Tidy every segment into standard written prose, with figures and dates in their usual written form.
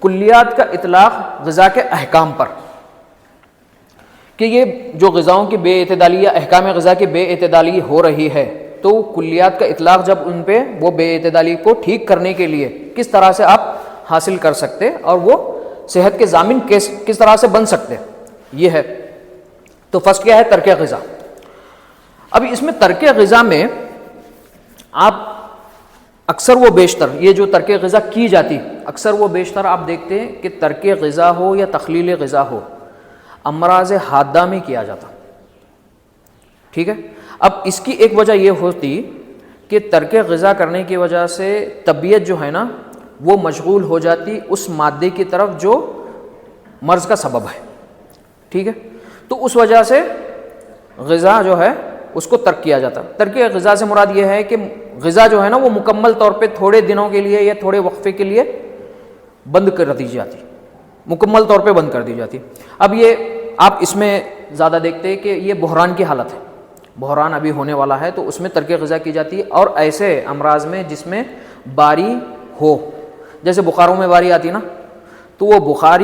کلیات کا اطلاق غذا کے احکام پر، کہ یہ جو غذاؤں کی بے اعتدالی یا احکام غذا کی بے اعتدالی ہو رہی ہے، تو کلیات کا اطلاق جب ان پہ وہ بے اعتدالی کو ٹھیک کرنے کے لیے کس طرح سے آپ حاصل کر سکتے اور وہ صحت کے ضامن کس طرح سے بن سکتے، یہ ہے۔ تو فرسٹ کیا ہے؟ ترک غذا۔ اب اس میں ترک غذا میں آپ اکثر و بیشتر یہ جو ترک غذا کی جاتی، اکثر و بیشتر آپ دیکھتے ہیں کہ ترک غذا ہو یا تخلیل غذا ہو، امراض حادہ میں کیا جاتا، ٹھیک ہے۔ اب اس کی ایک وجہ یہ ہوتی کہ ترک غذا کرنے کی وجہ سے طبیعت جو ہے نا وہ مشغول ہو جاتی اس مادے کی طرف جو مرض کا سبب ہے، ٹھیک ہے۔ تو اس وجہ سے غذا جو ہے اس کو ترک کیا جاتا۔ ترک غذا سے مراد یہ ہے کہ غذا جو ہے نا وہ مکمل طور پہ تھوڑے دنوں کے لیے یا تھوڑے وقفے کے لیے بند کر دی جاتی، مکمل طور پہ بند کر دی جاتی۔ اب یہ آپ اس میں زیادہ دیکھتے ہیں کہ یہ بحران کی حالت ہے، بحران ابھی ہونے والا ہے، تو اس میں ترک غذا کی جاتی ہے۔ اور ایسے امراض میں جس میں باری ہو، جیسے بخاروں میں باری آتی نا، تو وہ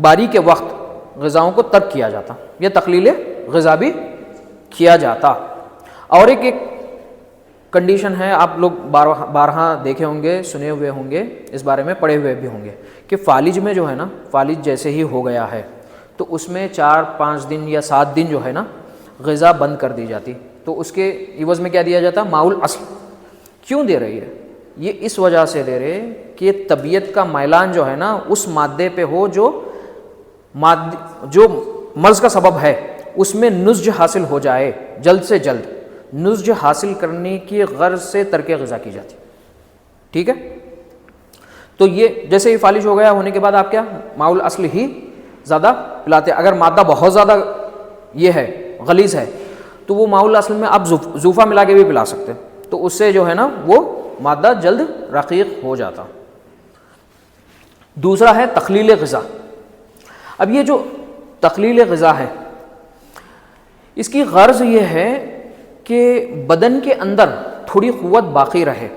باری کے وقت غذاؤں کو ترک کیا جاتا، یا تخلیل غذا بھی کیا جاتا۔ اور ایک کنڈیشن ہے، آپ لوگ بارہا دیکھے ہوں گے، سنے ہوئے ہوں گے، اس بارے میں پڑھے ہوئے بھی ہوں گے کہ فالج میں جو ہے نا، فالج جیسے ہی ہو گیا ہے تو اس میں 4-5 دن یا 7 دن جو ہے نا غذا بند کر دی جاتی، تو اس کے عوض میں کیا دیا جاتا؟ ماؤل اصل۔ کیوں دے رہی ہے؟ یہ اس وجہ سے دے رہے کہ طبیعت کا میلان جو ہے نا اس مادے پہ ہو جو مرض کا سبب ہے، اس میں نضج حاصل ہو جائے جلد سے جلد۔ نضج حاصل کرنے کی غرض سے ترک غذا کی جاتی، ٹھیک ہے۔ تو یہ جیسے ہی فالج ہو گیا ہونے کے بعد آپ کیا ماؤل اصل ہی زیادہ پلاتے۔ اگر مادہ بہت زیادہ یہ ہے غلیظ ہے تو وہ ماؤل اصل میں آپ زوفا ملا کے بھی پلا سکتے، تو اس سے جو ہے نا وہ مادہ جلد رقیق ہو جاتا۔ دوسرا ہے تخلیل غذا۔ اب یہ جو تخلیل غذا ہے اس کی غرض یہ ہے کہ بدن کے اندر تھوڑی قوت باقی رہے۔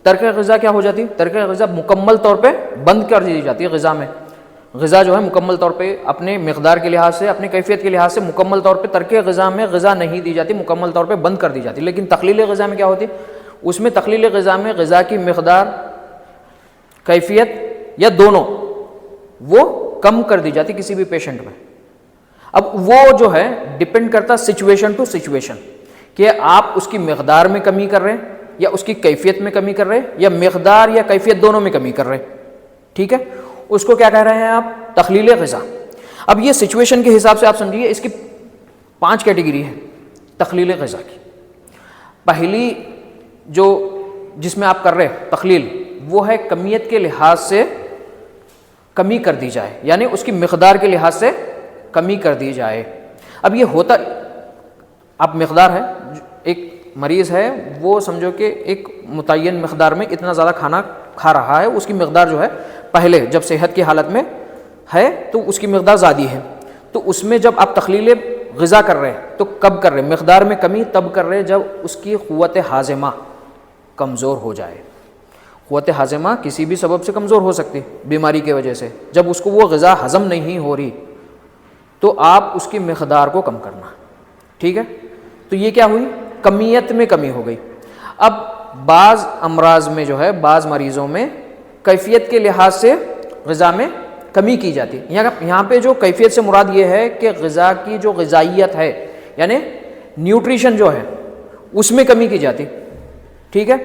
ترک غذا کیا ہو جاتی؟ ترک غذا مکمل طور پہ بند کر دی جاتی ہے غذا میں۔ غذا جو ہے مکمل طور پہ اپنے مقدار کے لحاظ سے، اپنے کیفیت کے لحاظ سے مکمل طور پہ ترک غذا میں غذا نہیں دی جاتی، مکمل طور پہ بند کر دی جاتی۔ لیکن تخلیل غذا میں کیا ہوتی؟ اس میں تخلیل غذا میں غذا کی مقدار، کیفیت یا دونوں وہ کم کر دی جاتی کسی بھی پیشنٹ میں۔ اب وہ جو ہے ڈپینڈ کرتا سچویشن ٹو سچویشن کہ آپ اس کی مقدار میں کمی کر رہے ہیں یا اس کی کیفیت میں کمی کر رہے ہیں یا مقدار یا کیفیت دونوں میں کمی کر رہے ہیں، ٹھیک ہے۔ اس کو کیا کہہ رہے ہیں آپ؟ تخلیل غذا۔ اب یہ سچویشن کے حساب سے آپ سمجھیے اس کی 5 کیٹیگری ہے تخلیل غذا کی۔ پہلی جو جس میں آپ کر رہے ہیں تخلیل، وہ ہے کمیت کے لحاظ سے کمی کر دی جائے، یعنی اس کی مقدار کے لحاظ سے کمی کر دی جائے۔ اب یہ ہوتا، اب مقدار ہے، ایک مریض ہے وہ سمجھو کہ ایک متعین مقدار میں اتنا زیادہ کھانا کھا رہا ہے، اس کی مقدار جو ہے پہلے جب صحت کی حالت میں ہے تو اس کی مقدار زیادہ ہے، تو اس میں جب آپ تخلیل غذا کر رہے ہیں تو کب کر رہے ہیں؟ مقدار میں کمی تب کر رہے ہیں جب اس کی قوت ہاضمہ کمزور ہو جائے۔ قوت ہاضمہ کسی بھی سبب سے کمزور ہو سکتی، بیماری کی وجہ سے، جب اس کو وہ غذا ہضم نہیں ہو رہی تو آپ اس کی مقدار کو کم کرنا، ٹھیک ہے۔ تو یہ کیا ہوئی؟ کمیت میں کمی ہو گئی۔ اب بعض امراض میں جو ہے، بعض مریضوں میں کیفیت کے لحاظ سے غذا میں کمی کی جاتی ہے۔ یہاں پہ جو کیفیت سے مراد یہ ہے کہ غذا کی جو غذائیت ہے، یعنی نیوٹریشن جو ہے اس میں کمی کی جاتی، ٹھیک ہے۔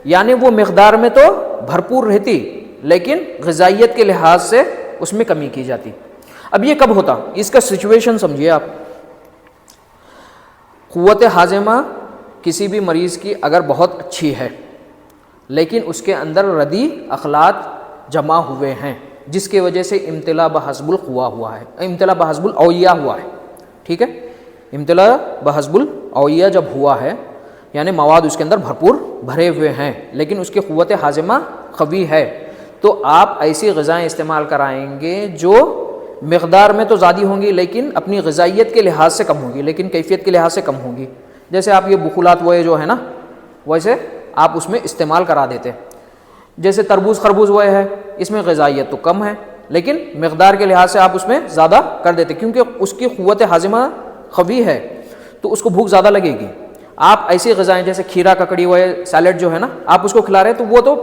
یعنی وہ مقدار میں تو بھرپور رہتی لیکن غذائیت کے لحاظ سے اس میں کمی کی جاتی۔ اب یہ کب ہوتا؟ اس کا سچویشن سمجھیے آپ۔ قوت ہاضمہ کسی بھی مریض کی اگر بہت اچھی ہے لیکن اس کے اندر ردی اخلاط جمع ہوئے ہیں جس کی وجہ سے امتلاء بحسب القوا ہوا ہے، امتلاء بحسب الاوعیہ ہوا ہے، ٹھیک ہے۔ امتلاء بحسب الاوعیہ جب ہوا ہے یعنی مواد اس کے اندر بھرپور بھرے ہوئے ہیں لیکن اس کی قوت ہاضمہ قوی ہے، تو آپ ایسی غذائیں استعمال کرائیں گے جو مقدار میں تو زیادہ ہوں گی لیکن اپنی غذائیت کے لحاظ سے کم ہوگی، لیکن کیفیت کے لحاظ سے کم ہوگی۔ جیسے آپ یہ بخولات وہ جو ہے نا ویسے آپ اس میں استعمال کرا دیتے، جیسے تربوز خربوز وہ ہے، اس میں غذائیت تو کم ہے لیکن مقدار کے لحاظ سے آپ اس میں زیادہ کر دیتے کیونکہ اس کی قوت ہاضمہ قوی ہے تو اس کو بھوک زیادہ لگے گی. آپ ایسی غذائیں جیسے کھیرا ککڑی وہ سیلڈ جو ہے نا آپ اس کو کھلا رہے ہیں تو وہ تو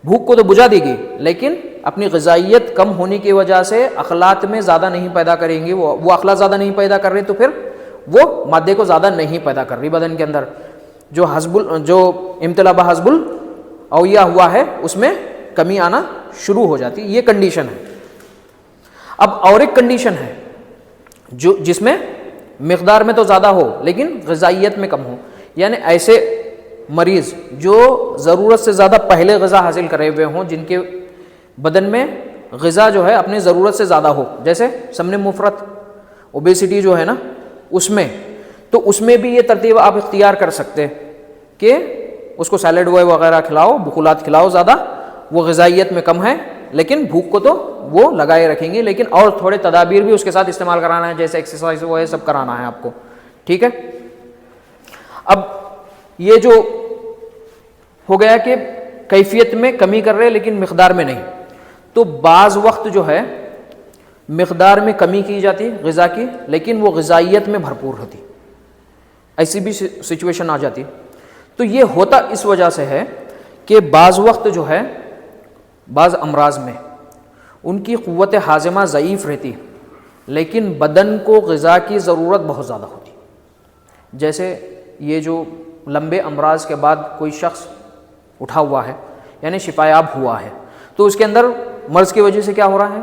بھوک کو تو بجھا دے گی لیکن اپنی غذائیت کم ہونے کی وجہ سے اخلاط میں زیادہ نہیں پیدا کریں گی. وہ اخلاط زیادہ نہیں پیدا کر رہی تو پھر وہ مادے کو زیادہ نہیں پیدا کر رہی بدن کے اندر. جو امتلا بحسب الاوعیہ ہوا ہے اس میں کمی آنا شروع ہو جاتی. یہ کنڈیشن ہے. اب اور ایک کنڈیشن ہے جس میں مقدار میں تو زیادہ ہو لیکن غذائیت میں کم ہو. یعنی ایسے مریض جو ضرورت سے زیادہ پہلے غذا حاصل کرے ہوئے ہوں جن کے بدن میں غذا جو ہے اپنی ضرورت سے زیادہ ہو، جیسے سمن مفرط اوبیسٹی جو ہے نا اس میں، تو اس میں بھی یہ ترتیب آپ اختیار کر سکتے کہ اس کو سیلڈ وغیرہ کھلاؤ، بخولات کھلاؤ زیادہ، وہ غذائیت میں کم ہے لیکن بھوک کو تو وہ لگائے رکھیں گے لیکن اور تھوڑے تدابیر بھی اس کے ساتھ استعمال کرانا ہے جیسے ایکسرسائز وہ سب کرانا ہے آپ کو. ٹھیک ہے. اب یہ جو ہو گیا کہ کیفیت میں کمی کر رہے لیکن مقدار میں نہیں، تو بعض وقت جو ہے مقدار میں کمی کی جاتی غذا کی لیکن وہ غذائیت میں بھرپور ہوتی، ایسی بھی سچویشن آ جاتی. تو یہ ہوتا اس وجہ سے ہے کہ بعض وقت جو ہے بعض امراض میں ان کی قوت ہاضمہ ضعیف رہتی لیکن بدن کو غذا کی ضرورت بہت زیادہ ہوتی. جیسے یہ جو لمبے امراض کے بعد کوئی شخص اٹھا ہوا ہے یعنی شفایاب ہوا ہے تو اس کے اندر مرض کی وجہ سے کیا ہو رہا ہے،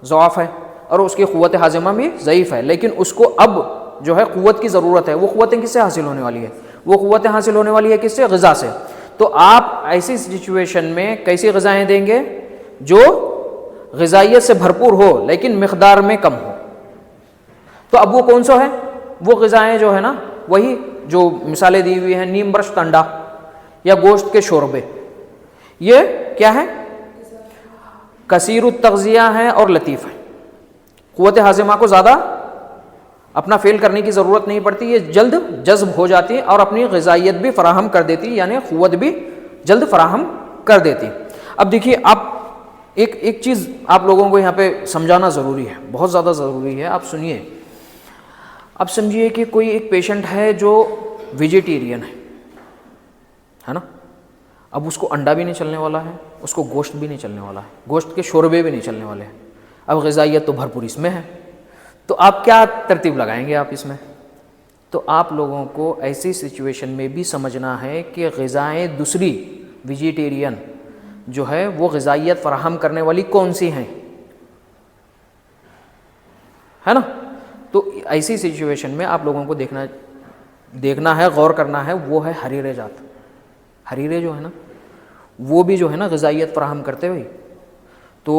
ضعف ہے اور اس کی قوت ہاضمہ بھی ضعیف ہے لیکن اس کو اب جو ہے قوت کی ضرورت ہے. وہ قوتیں کس سے حاصل ہونے والی ہے؟ وہ قوتیں حاصل ہونے والی ہے کس سے؟ غذا سے. تو آپ ایسی سچویشن میں کیسی غذائیں دیں گے؟ جو غذائیت سے بھرپور ہو لیکن مقدار میں کم ہو. تو اب وہ کون سا ہے؟ وہ غذائیں جو ہے نا وہی جو مثالیں دی ہوئی ہیں، نیم برش انڈا یا گوشت کے شوربے. یہ کیا ہے؟ کثیر التغذیہ ہیں اور لطیف ہیں. قوت ہاضمہ کو زیادہ اپنا فیل کرنے کی ضرورت نہیں پڑتی، یہ جلد جذب ہو جاتی اور اپنی غذائیت بھی فراہم کر دیتی یعنی قوت بھی جلد فراہم کر دیتی. اب دیکھیے آپ ایک چیز آپ لوگوں کو یہاں پہ سمجھانا ضروری ہے، بہت زیادہ ضروری ہے. آپ سنیے. اب سمجھیے کہ کوئی ایک پیشنٹ ہے جو ویجیٹیرین ہے نا. اب اس کو انڈا بھی نہیں چلنے والا ہے، اس کو گوشت بھی نہیں چلنے والا ہے، گوشت کے شوربے بھی نہیں چلنے والے ہیں. اب غذائیت تو بھرپور اس میں ہے تو آپ کیا ترتیب لگائیں گے آپ اس میں؟ تو آپ لوگوں کو ایسی سچویشن میں بھی سمجھنا ہے کہ غذائیں دوسری ویجیٹیرین جو ہے وہ غذائیت فراہم کرنے والی کون سی ہیں، ہے نا. تو ایسی سچویشن میں آپ لوگوں کو دیکھنا ہے، غور کرنا ہے. وہ ہے حریرے جات. حریرے جو ہے نا وہ بھی جو ہے نا غذائیت فراہم کرتے ہوئے، تو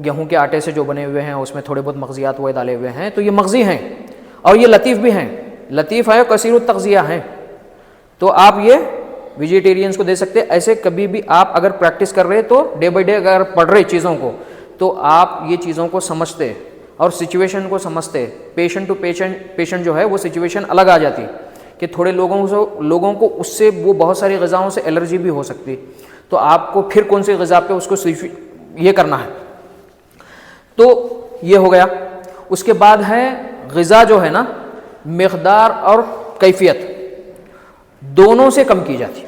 گیہوں کے آٹے سے جو بنے ہوئے ہیں اس میں تھوڑے بہت مغزیات وہ ڈالے ہوئے ہیں تو یہ مغزی ہیں اور یہ لطیف بھی ہیں. لطیف ہے، کثیر التغذیہ ہیں. تو آپ یہ ویجیٹیرینز کو دے سکتے. ایسے کبھی بھی آپ اگر پریکٹس کر رہے تو ڈے بائی ڈے اگر پڑھ رہے چیزوں کو تو آپ یہ چیزوں کو سمجھتے اور سچویشن کو سمجھتے. پیشنٹ ٹو پیشنٹ جو ہے وہ سچویشن الگ آ جاتی کہ تھوڑے لوگوں کو اس سے وہ بہت ساری غذاؤں سے الرجی بھی ہو سکتی. تو آپ کو پھر کون سی غذا پہ اس کو یہ کرنا ہے. تو یہ ہو گیا. اس کے بعد ہے غذا جو ہے نا مقدار اور کیفیت دونوں سے کم کی جاتی،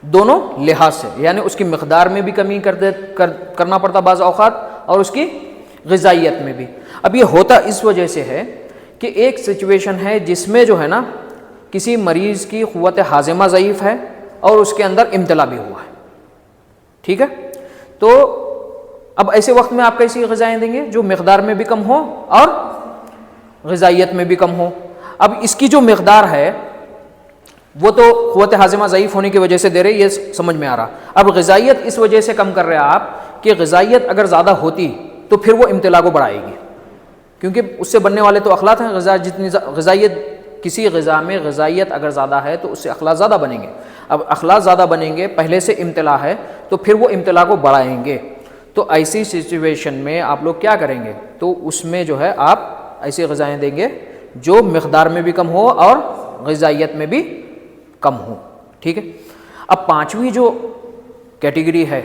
دونوں لحاظ سے. یعنی اس کی مقدار میں بھی کمی کرنا پڑتا بعض اوقات اور اس کی غذائیت میں بھی. اب یہ ہوتا اس وجہ سے ہے کہ ایک سچویشن ہے جس میں جو ہے نا کسی مریض کی قوت ہاضمہ ضعیف ہے اور اس کے اندر امتلا بھی ہوا ہے. ٹھیک ہے. تو اب ایسے وقت میں آپ کیسی غذائیں دیں گے جو مقدار میں بھی کم ہو اور غذائیت میں بھی کم ہو. اب اس کی جو مقدار ہے وہ تو قوت ہاضمہ ضعیف ہونے کی وجہ سے دے رہے، یہ سمجھ میں آ رہا. اب غذائیت اس وجہ سے کم کر رہے آپ کہ غذائیت اگر زیادہ ہوتی تو پھر وہ امتلا کو بڑھائے گی کیونکہ اس سے بننے والے تو اخلاط ہیں. غذائیت کسی غذا میں غذائیت اگر زیادہ ہے تو اس سے اخلاط زیادہ بنیں گے. اب اخلاط زیادہ بنیں گے، پہلے سے امتلا ہے تو پھر وہ امتلا کو بڑھائیں گے. تو ایسی سچویشن میں آپ لوگ کیا کریں گے؟ تو اس میں جو ہے آپ ایسی غذائیں دیں گے جو مقدار میں بھی کم ہو اور غذائیت میں بھی کم ہو. ٹھیک ہے. اب پانچویں جو کیٹیگری ہے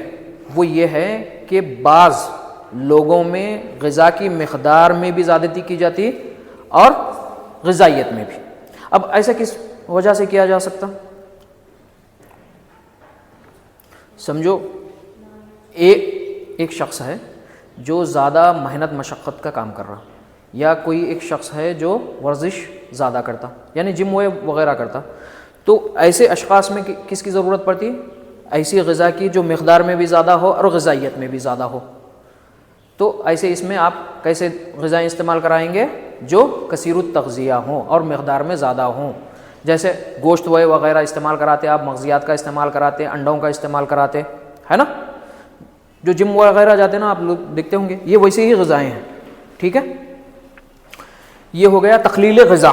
وہ یہ ہے کہ بعض لوگوں میں غذا کی مقدار میں بھی زیادتی کی جاتی اور غذائیت میں بھی. اب ایسا کس وجہ سے کیا جا سکتا؟ سمجھو ایک شخص ہے جو زیادہ محنت مشقت کا کام کر رہا، یا کوئی ایک شخص ہے جو ورزش زیادہ کرتا، یعنی جم وغیرہ کرتا. تو ایسے اشخاص میں کس کی ضرورت پڑتی؟ ایسی غذا کی جو مقدار میں بھی زیادہ ہو اور غذائیت میں بھی زیادہ ہو. تو ایسے اس میں آپ کیسے غذائیں استعمال کرائیں گے؟ جو کثیر التغذیہ ہوں اور مقدار میں زیادہ ہوں. جیسے گوشت وغیرہ استعمال کراتے، آپ مغزیات کا استعمال کراتے، انڈوں کا استعمال کراتے، ہے نا. جو جم وغیرہ جاتے ہیں نا، آپ لوگ دیکھتے ہوں گے، یہ ویسے ہی غذائیں ہیں. ٹھیک ہے، یہ ہو گیا تقلیل غذا.